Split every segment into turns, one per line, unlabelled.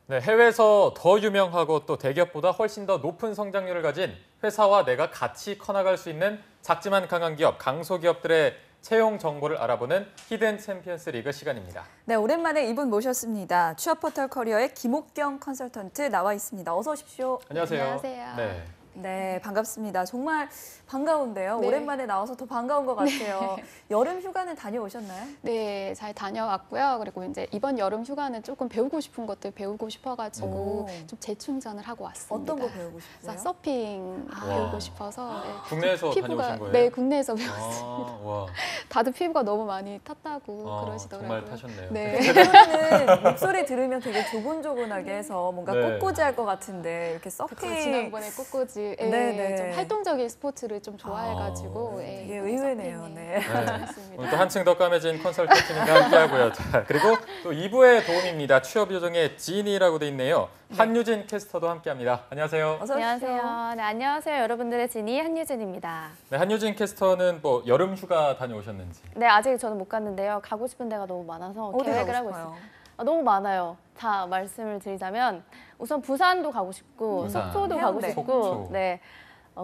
네, 해외에서 더 유명하고 또 대기업보다 훨씬 더 높은 성장률을 가진 회사와 내가 같이 커나갈 수 있는 작지만 강한 기업, 강소기업들의 채용 정보를 알아보는 히든 챔피언스 리그 시간입니다.
네, 오랜만에 이분 모셨습니다. 취업 포털 커리어의 김옥경 컨설턴트 나와 있습니다. 어서 오십시오.
안녕하세요.
안녕하세요.
네, 반갑습니다. 정말 반가운데요.
네.
오랜만에 나와서 더 반가운 것 같아요. 여름 휴가는 다녀오셨나요?
네, 잘 다녀왔고요. 그리고 이제 이번 여름 휴가는 조금 배우고 싶은 것들 배우고 싶어가지고 좀 재충전을 하고 왔습니다.
어떤 거 배우고 싶어요?
서핑 배우고 싶어서. 네.
국내에서
피부가,
다녀오신 거예요?
네, 국내에서 배웠습니다.
와.
다들 피부가 너무 많이 탔다고 그러시더라고요.
정말 타셨네요.
네.
대표는 목소리 들으면 되게 조곤조곤하게 해서 뭔가
네.
꼿꼿이할 것 같은데 이렇게 서핑
그쵸, 지난번에 꿋꿋이
네네.
좀 활동적인 스포츠를 좀 좋아해가지고
되게 의외네요.
서핑에
네.
다녔습니다.
오늘 또 한층 더 까매진 컨설턴트님과 함께하고요. 자, 그리고 또 2부의 도움입니다. 취업 요정의 지니라고 돼 있네요. 한유진 캐스터도 함께합니다. 안녕하세요.
어서 오십시오.
안녕하세요. 네, 안녕하세요. 여러분들의 지니 한유진입니다.
네, 한유진 캐스터는 뭐 여름 휴가 다녀오셨는지.
네, 아직 저는 못 갔는데요. 가고 싶은 데가 너무 많아서
어디
계획을
가고
하고
싶어요?
있어요. 너무 많아요. 다 말씀을 드리자면 우선 부산도 가고 싶고
부산.
속초도 가고
해운대.
싶고
속초.
네.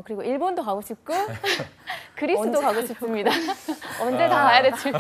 그리고 일본도 가고 싶고 그리스도
언제
가고 싶습니다. 언제 다 가야 될지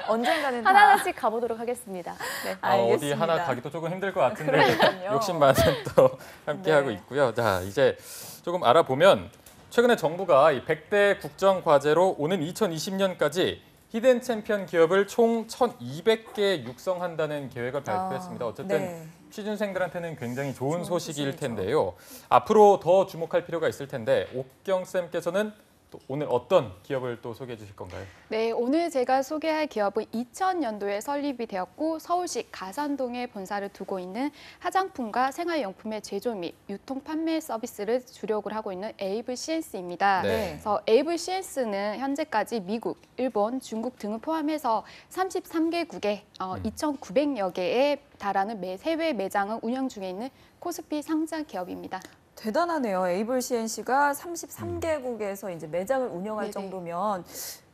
언젠가는 다
하나하나씩 가보도록 하겠습니다. 네.
어디
알겠습니다.
하나 가기도 조금 힘들 것 같은데
그러니까요.
욕심 많은 또 함께하고
네.
있고요. 자, 이제 조금 알아보면 최근에 정부가 이 100대 국정 과제로 오는 2020년까지 히든 챔피언 기업을 총 1,200개 육성한다는 계획을 발표했습니다. 어쨌든
네.
취준생들한테는 굉장히 좋은
좋은
소식일
소식이죠.
텐데요. 앞으로 더 주목할 필요가 있을 텐데 옥경 쌤께서는 또 오늘 어떤 기업을 또 소개해 주실 건가요?
네, 오늘 제가 소개할 기업은 2000년도에 설립이 되었고 서울시 가산동에 본사를 두고 있는 화장품과 생활용품의 제조 및 유통 판매 서비스를 주력을 하고 있는 에이블 시엔스입니다.
네.
그래서 에이블 시엔스는 현재까지 미국, 일본, 중국 등을 포함해서 33개국에 2,900여 개에 달하는 해외 매장을 운영 중에 있는 코스피 상장 기업입니다.
대단하네요. 에이블 CNC가 33개국에서 이제 매장을 운영할
네네.
정도면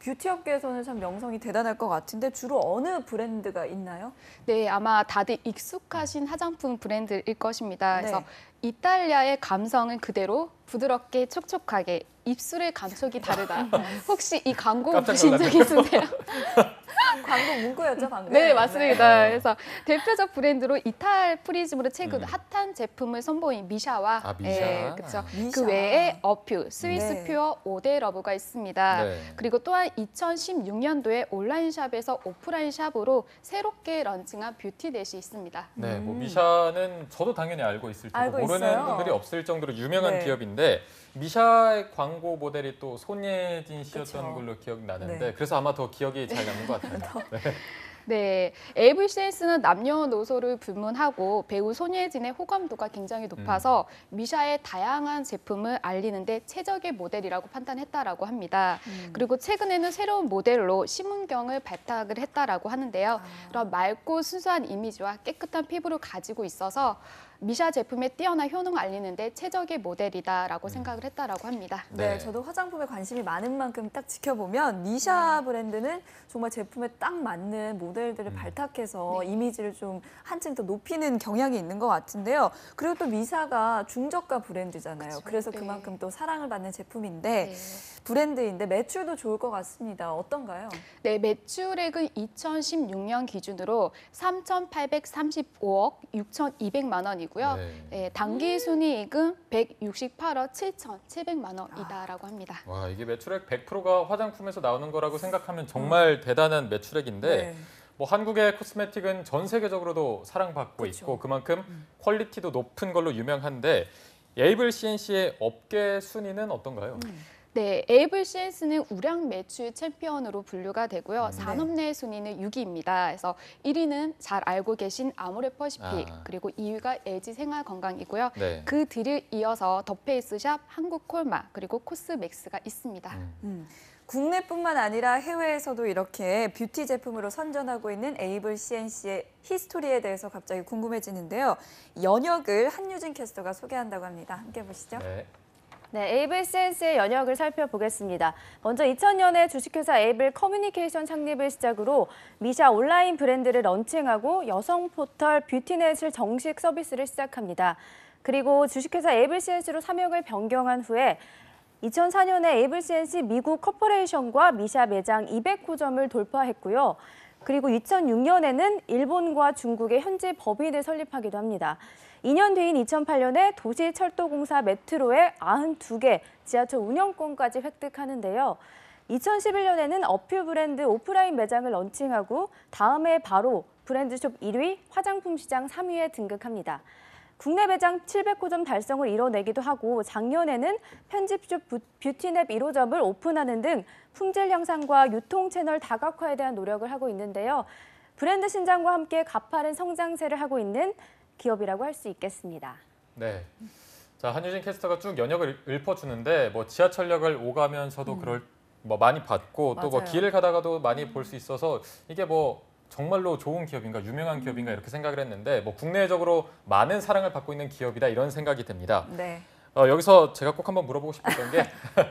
뷰티 업계에서는 참 명성이 대단할 것 같은데 주로 어느 브랜드가 있나요?
네, 아마 다들 익숙하신 화장품 브랜드일 것입니다. 그래서
네.
이탈리아의 감성은 그대로 부드럽게 촉촉하게 입술의 감촉이 다르다. 혹시 이 광고
깜짝
보신 적 있으세요?
광고 문구였죠, 방금?
네, 맞습니다. 그래서 대표적 브랜드로 이탈 프리즘으로 최근 핫한 제품을 선보인 미샤와
미샤.
그렇죠.
미샤.
그 외에 어퓨, 스위스
네.
퓨어 오데 러브가 있습니다.
네.
그리고 또한 2016년도에 온라인 샵에서 오프라인 샵으로 새롭게 런칭한 뷰티넷이 있습니다.
네, 뭐 미샤는 저도 당연히 알고 있을 테고
알고
모르는
있어요.
분들이 없을 정도로 유명한
네.
기업인데 미샤의 광고 모델이 또 손예진 씨였던
그쵸.
걸로 기억나는데
네.
그래서 아마 더 기억이 잘 남는 것 같아요. 네.
네, 에이블 시엔스는 남녀노소를 불문하고 배우 손예진의 호감도가 굉장히 높아서 미샤의 다양한 제품을 알리는데 최적의 모델이라고 판단했다라고 합니다. 그리고 최근에는 새로운 모델로 심은경을 발탁을 했다라고 하는데요. 그런 맑고 순수한 이미지와 깨끗한 피부를 가지고 있어서 미샤 제품의 뛰어난 효능을 알리는데 최적의 모델이다라고 생각을 했다라고 합니다.
네,
네.
저도 화장품에 관심이 많은 만큼 딱 지켜보면 미샤 브랜드는 정말 제품에 딱 맞는 모델들을 발탁해서 이미지를 좀 한층 더 높이는 경향이 있는 것 같은데요. 그리고 또 미샤가 중저가 브랜드잖아요. 그래서
네.
그만큼 또 사랑을 받는 제품인데
네.
브랜드인데 매출도 좋을 것 같습니다. 어떤가요?
네, 매출액은 2016년 기준으로 3,835억 6,200만 원이고요.
네.
네, 당기 순이익은 168억 7,700만 원이다라고 합니다.
와, 이게 매출액 100%가 화장품에서 나오는 거라고 생각하면 정말 대단한 매출액인데
네.
뭐 한국의 코스메틱은 전 세계적으로도 사랑받고
그쵸.
있고 그만큼 퀄리티도 높은 걸로 유명한데 에이블 CNC의 업계 순위는 어떤가요?
네, 에이블 시엔스는 우량 매출 챔피언으로 분류가 되고요. 산업 내 순위는 6위입니다. 그래서 1위는 잘 알고 계신 아모레퍼시픽, 그리고 2위가 LG 생활건강이고요.
네.
그 뒤를 이어서 더페이스샵, 한국콜마, 그리고 코스맥스가 있습니다.
국내뿐만 아니라 해외에서도 이렇게 뷰티 제품으로 선전하고 있는 에이블 CNC의 히스토리에 대해서 갑자기 궁금해지는데요. 연역을 한유진 캐스터가 소개한다고 합니다. 함께 보시죠.
네.
네, 에이블 시엔스의 연역을 살펴보겠습니다. 먼저 2000년에 주식회사 에이블 커뮤니케이션 창립을 시작으로 미샤 온라인 브랜드를 런칭하고 여성 포털 뷰티넷을 정식 서비스를 시작합니다. 그리고 주식회사 에이블 시엔스로 사명을 변경한 후에 2004년에 에이블 시엔스 미국 커퍼레이션과 미샤 매장 200호점을 돌파했고요. 그리고 2006년에는 일본과 중국의 현지 법인을 설립하기도 합니다. 2년 뒤인 2008년에 도시철도공사 메트로의 92개 지하철 운영권까지 획득하는데요. 2011년에는 어퓨 브랜드 오프라인 매장을 런칭하고 다음해 바로 브랜드숍 1위, 화장품 시장 3위에 등극합니다. 국내 매장 700호점 달성을 이뤄내기도 하고 작년에는 편집숍 뷰티넷 1호점을 오픈하는 등 품질 향상과 유통 채널 다각화에 대한 노력을 하고 있는데요. 브랜드 신장과 함께 가파른 성장세를 하고 있는 기업이라고 할 수 있겠습니다.
네. 자, 한유진 캐스터가 쭉 연역을 읊어주는데 뭐 지하철역을 오가면서도 그럴 뭐 많이 봤고 또 뭐
맞아요.
길을 가다가도 많이 볼 수 있어서 이게 뭐 정말로 좋은 기업인가 유명한 기업인가 이렇게 생각을 했는데 뭐 국내적으로 많은 사랑을 받고 있는 기업이다 이런 생각이 듭니다.
네.
여기서 제가 꼭 한번 물어보고 싶었던 게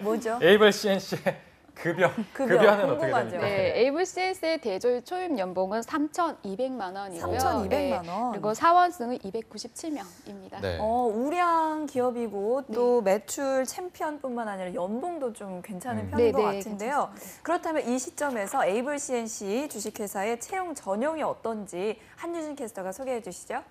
뭐죠?
에이블 CNC의 급여는 어떻게
궁금하죠.
됩니까?
네, 에이블 CNC의 대졸 초임 연봉은 3,200만 원이고요.
3,200만 원.
그리고 사원승은 297명입니다.
네.
우량 기업이고 또 매출 챔피언뿐만 아니라 연봉도 좀 괜찮은 편인 것 같은데요.
괜찮습니다.
그렇다면 이 시점에서 에이블 CNC 주식회사의 채용 전형이 어떤지 한유진 캐스터가 소개해 주시죠.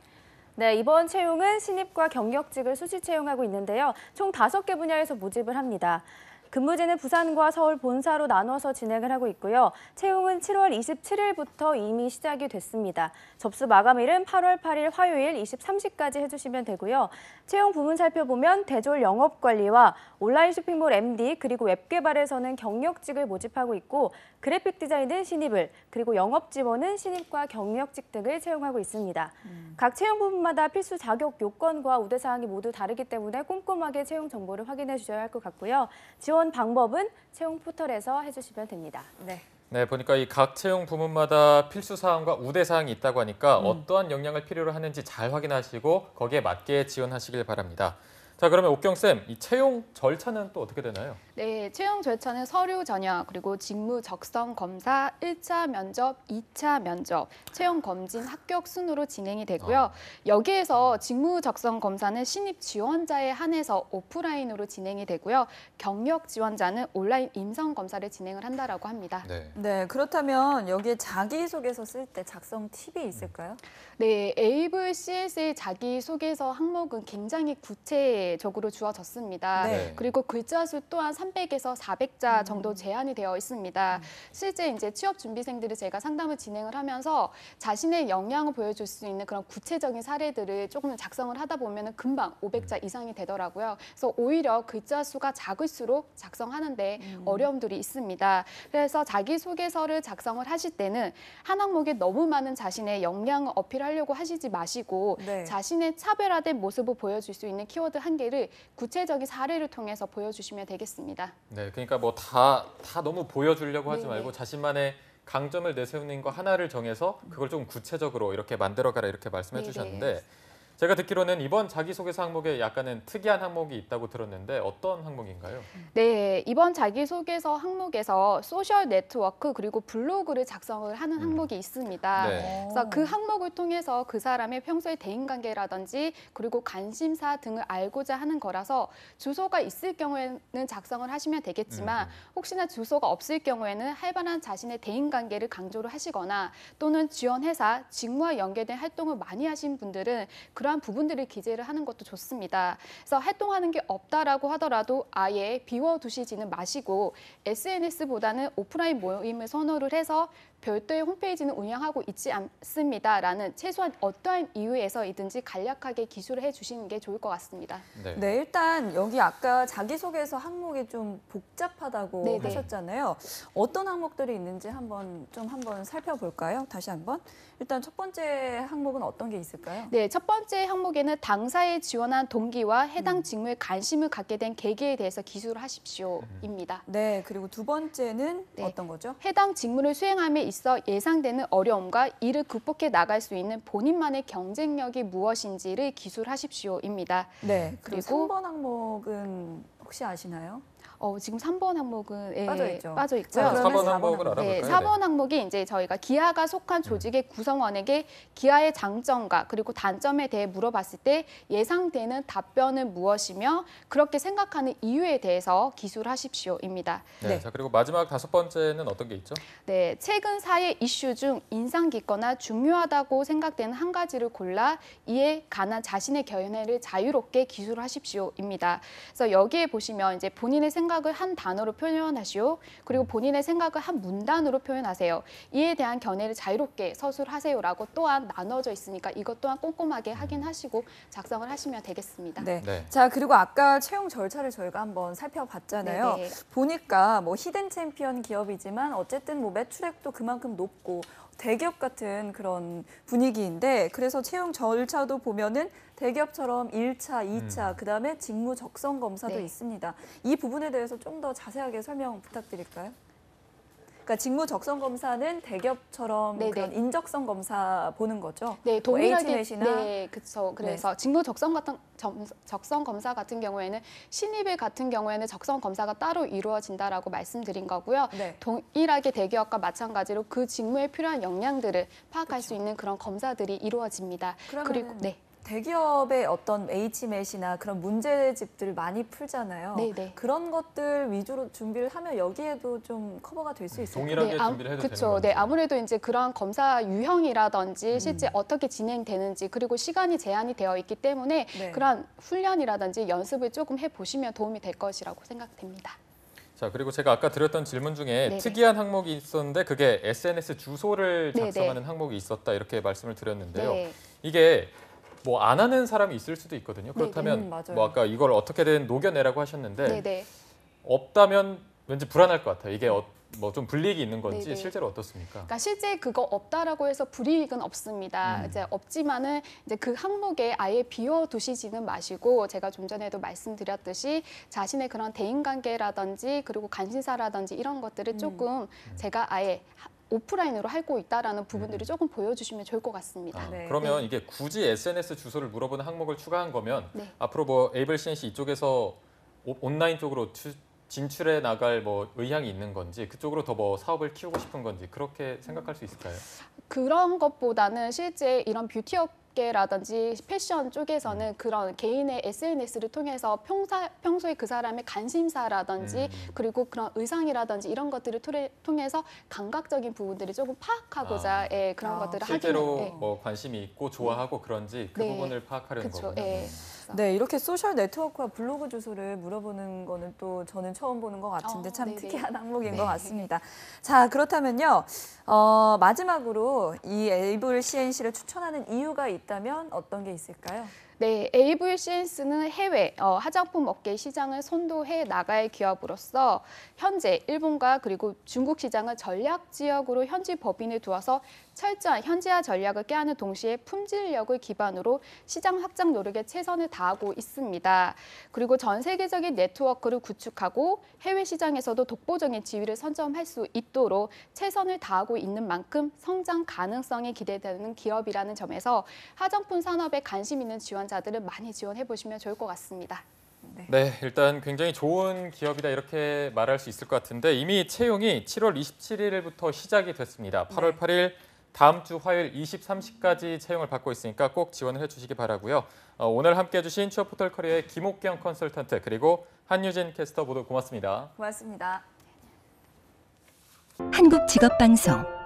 네, 이번 채용은 신입과 경력직을 수시 채용하고 있는데요. 총 5개 분야에서 모집을 합니다. 근무지는 부산과 서울 본사로 나눠서 진행을 하고 있고요. 채용은 7월 27일부터 이미 시작이 됐습니다. 접수 마감일은 8월 8일 화요일 23시까지 해주시면 되고요. 채용 부문 살펴보면 대졸 영업관리와 온라인 쇼핑몰 MD 그리고 웹 개발에서는 경력직을 모집하고 있고 그래픽 디자인은 신입을 그리고 영업 지원은 신입과 경력직 등을 채용하고 있습니다. 각 채용 부문마다 필수 자격 요건과 우대 사항이 모두 다르기 때문에 꼼꼼하게 채용 정보를 확인해 주셔야 할 것 같고요. 지원 방법은 채용 포털에서 해주시면 됩니다.
네.
네, 보니까 이 각 채용 부문마다 필수 사항과 우대 사항이 있다고 하니까 어떠한 역량을 필요로 하는지 잘 확인하시고 거기에 맞게 지원하시길 바랍니다. 자, 그러면 옥경쌤, 이 채용 절차는 또 어떻게 되나요?
네, 채용 절차는 서류 전형, 그리고 직무 적성 검사, 1차 면접, 2차 면접, 채용 검진 합격 순으로 진행이 되고요. 여기에서 직무 적성 검사는 신입 지원자에 한해서 오프라인으로 진행이 되고요. 경력 지원자는 온라인 임상 검사를 진행을 한다라고 합니다.
네.
네, 그렇다면 여기에 자기소개서 쓸 때 작성 팁이 있을까요?
네, 에이블 CNC의 자기소개서 항목은 굉장히 구체적으로 주어졌습니다.
네.
그리고 글자 수 또한 300에서 400자 정도 제한이 되어 있습니다. 실제 이제 취업 준비생들이 제가 상담을 진행을 하면서 자신의 역량을 보여줄 수 있는 그런 구체적인 사례들을 조금 작성을 하다 보면 금방 500자 이상이 되더라고요. 그래서 오히려 글자 수가 작을수록 작성하는데 어려움들이 있습니다. 그래서 자기소개서를 작성을 하실 때는 한 항목에 너무 많은 자신의 역량을 어필하려고 하시지 마시고
네.
자신의 차별화된 모습을 보여줄 수 있는 키워드 한 개를 구체적인 사례를 통해서 보여주시면 되겠습니다.
네, 그러니까 뭐 다 너무 보여주려고 하지
네.
말고 자신만의 강점을 내세우는 거 하나를 정해서 그걸 좀 구체적으로 이렇게 만들어가라 이렇게 말씀해
네,
주셨는데 제가 듣기로는 이번 자기소개서 항목에 약간은 특이한 항목이 있다고 들었는데 어떤 항목인가요?
네, 이번 자기소개서 항목에서 소셜 네트워크 그리고 블로그를 작성을 하는 항목이 있습니다.
네.
그래서 그 항목을 통해서 그 사람의 평소의 대인관계라든지 그리고 관심사 등을 알고자 하는 거라서 주소가 있을 경우에는 작성을 하시면 되겠지만 혹시나 주소가 없을 경우에는 활발한 자신의 대인관계를 강조를 하시거나 또는 지원 회사, 직무와 연계된 활동을 많이 하신 분들은 그러한 부분들을 기재를 하는 것도 좋습니다. 그래서 활동하는 게 없다라고 하더라도 아예 비워두시지는 마시고 SNS보다는 오프라인 모임을 선호를 해서 별도의 홈페이지는 운영하고 있지 않습니다라는 최소한 어떠한 이유에서이든지 간략하게 기술을 해주시는 게 좋을 것 같습니다.
네.
네, 일단 여기 아까 자기소개서 항목이 좀 복잡하다고
네네.
하셨잖아요. 어떤 항목들이 있는지 한번 살펴볼까요? 다시 한번. 일단 첫 번째 항목은 어떤 게 있을까요?
네, 첫 번째 항목에는 당사에 지원한 동기와 해당 직무에 관심을 갖게 된 계기에 대해서 기술을 하십시오입니다.
네, 그리고 두 번째는
네.
어떤 거죠?
해당 직무를 수행함에 있어 예상되는 어려움과 이를 극복해 나갈 수 있는 본인만의 경쟁력이 무엇인지를 기술하십시오입니다.
네, 그리고
그리고
3번 항목은 혹시 아시나요?
지금 3번 항목은 예,
빠져 있죠.
빠져 있고요.
자, 그러면
4번
4번
항목을
항목.
네,
알아볼까요?
4번 항목이 이제 저희가 기아가 속한 조직의 구성원에게 기아의 장점과 그리고 단점에 대해 물어봤을 때 예상되는 답변은 무엇이며 그렇게 생각하는 이유에 대해서 기술하십시오입니다.
네. 자, 그리고 마지막 5번째는 어떤 게 있죠?
네, 최근 사회 이슈 중 인상 깊거나 중요하다고 생각되는 한 가지를 골라 이에 관한 자신의 견해를 자유롭게 기술하십시오입니다. 그래서 여기에 보시면 이제 본인의 생각을 한 단어로 표현하시오. 그리고 본인의 생각을 한 문단으로 표현하세요. 이에 대한 견해를 자유롭게 서술하세요라고 또한 나눠져 있으니까 이것 또한 꼼꼼하게 확인하시고 작성을 하시면 되겠습니다.
네.
네.
자, 그리고 아까 채용 절차를 저희가 한번 살펴봤잖아요.
네네.
보니까 뭐 히든 챔피언 기업이지만 어쨌든 뭐 매출액도 그만큼 높고 대기업 같은 그런 분위기인데 그래서 채용 절차도 보면은 대기업처럼 1차, 2차, 그다음에 직무 적성 검사도
네.
있습니다. 이 부분에 대해서 좀 더 자세하게 설명 부탁드릴까요? 그러니까 직무 적성 검사는 대기업처럼
네네.
그런 인적성 검사 보는 거죠.
네, 동일하게
H넷이나
네, 그렇죠. 그래서 직무 적성 검사 같은 경우에는 신입의 같은 경우에는 적성 검사가 따로 이루어진다라고 말씀드린 거고요.
네.
동일하게 대기업과 마찬가지로 그 직무에 필요한 역량들을 파악할 수 있는 그런 검사들이 이루어집니다.
그러면은
그리고 네.
대기업의 어떤 H맷이나 그런 문제집들을 많이 풀잖아요.
네네.
그런 것들 위주로 준비를 하면 여기에도 좀 커버가 될 수 있을까요?
동일하게 준비를 해도
그쵸.
되는 건지.
네, 아무래도 이제 그러한 검사 유형이라든지 실제 어떻게 진행되는지 그리고 시간이 제한이 되어 있기 때문에
네.
그러한 훈련이라든지 연습을 조금 해보시면 도움이 될 것이라고 생각됩니다.
자, 그리고 제가 아까 드렸던 질문 중에
네네.
특이한 항목이 있었는데 그게 SNS 주소를
네네.
작성하는 항목이 있었다 이렇게 말씀을 드렸는데요.
네.
이게 뭐 안 하는 사람이 있을 수도 있거든요. 그렇다면
맞아요.
뭐 아까 이걸 어떻게든 녹여내라고 하셨는데
네네.
없다면 왠지 불안할 것 같아요. 이게 뭐 좀 불이익이 있는 건지
네네.
실제로 어떻습니까?
그러니까 실제 그거 없다라고 해서 불이익은 없습니다. 이제 없지만은 이제 그 항목에 아예 비워두시지는 마시고 제가 좀 전에도 말씀드렸듯이 자신의 그런 대인관계라든지 그리고 관심사라든지 이런 것들을 조금 제가 아예 오프라인으로 하고 있다라는 부분들을 조금 보여주시면 좋을 것 같습니다.
아,
네.
그러면 이게 굳이 SNS 주소를 물어보는 항목을 추가한 거면
네.
앞으로 뭐 에이블 CNC 이쪽에서 온라인 쪽으로 진출해 나갈 뭐 의향이 있는 건지 그쪽으로 더 뭐 사업을 키우고 싶은 건지 그렇게 생각할 수 있을까요?
그런 것보다는 실제 이런 뷰티 업계라든지 패션 쪽에서는 그런 개인의 SNS를 통해서 평소에 그 사람의 관심사라든지 그리고 그런 의상이라든지 이런 것들을 통해서 감각적인 부분들을 조금 파악하고자 그런 것들을
실제로
하기는
뭐 관심이 있고 좋아하고 그런지 그
네.
부분을 파악하려는
그렇죠.
거군요.
네, 이렇게 소셜 네트워크와 블로그 주소를 물어보는 거는 또 저는 처음 보는 것 같은데 참
네네.
특이한 항목인
네.
것 같습니다. 자, 그렇다면요. 마지막으로 이 에이블 CNC를 추천하는 이유가 있다면 어떤 게 있을까요?
네, 에이블 CNC는 해외 화장품 업계 시장을 선도해 나갈 기업으로서 현재 일본과 그리고 중국 시장을 전략 지역으로 현지 법인을 두어서 철저한 현지화 전략을 꾀하는 동시에 품질력을 기반으로 시장 확장 노력에 최선을 다하고 있습니다. 그리고 전 세계적인 네트워크를 구축하고 해외 시장에서도 독보적인 지위를 선점할 수 있도록 최선을 다하고 있는 만큼 성장 가능성이 기대되는 기업이라는 점에서 화장품 산업에 관심 있는 지원자들은 많이 지원해 보시면 좋을 것 같습니다.
네, 일단 굉장히 좋은 기업이다 이렇게 말할 수 있을 것 같은데 이미 채용이 7월 27일부터 시작이 됐습니다. 8월 8일 다음 주 화요일 23시까지 채용을 받고 있으니까 꼭 지원을 해주시기 바라고요. 오늘 함께해 주신 취업포털 커리어의 김옥경 컨설턴트 그리고 한유진 캐스터 모두 고맙습니다.
고맙습니다.
한국직업방송